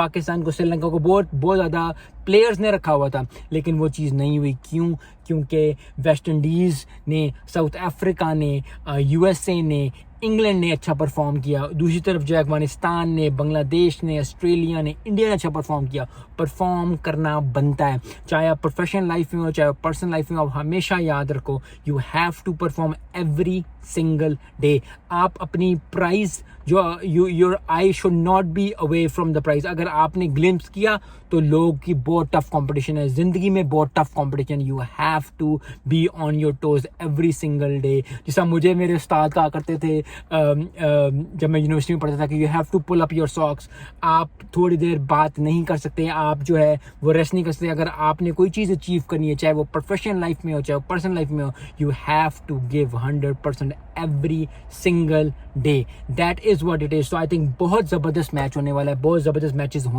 पाकिस्तान को, श्रीलंका को बहुत बहुत ज़्यादा प्लेयर्स ने रखा हुआ था, लेकिन वो चीज़ नहीं हुई। क्यों? क्योंकि वेस्ट इंडीज़ ने, साउथ अफ्रीका ने, यूएसए ने, इंग्लैंड ने अच्छा परफॉर्म किया। दूसरी तरफ जो अफगानिस्तान ने, बांग्लादेश ने, ऑस्ट्रेलिया ने, इंडिया ने अच्छा परफॉर्म किया। परफॉर्म करना बनता है, चाहे आप प्रोफेशनल लाइफ में हो, चाहे पर्सनल लाइफ में हो। आप हमेशा याद रखो, you have to perform every single day. आप अपनी प्राइज जो your eye should not be away from the prize. अगर आपने ग्लिम्स किया तो लोग की बहुत टफ कंपटीशन है, जिंदगी में बहुत tough competition. You have to be on your toes every single day. जैसा मुझे मेरे उस्ताद कहा करते थे जब मैं यूनिवर्सिटी में पढ़ता था कि you have to pull up your socks. आप थोड़ी देर बात नहीं कर सकते, आप जो है वो रेस्ट नहीं कर सकते। अगर आपने कोई चीज़ अचीव करनी है, चाहे वो प्रोफेशनल लाइफ में हो, चाहे वो पर्सनल लाइफ में हो, you have to give 100% every single day. That is what it is. So I think बहुत ज़बरदस्त मैच होने वाला है, बहुत ज़बरदस्त मैचेस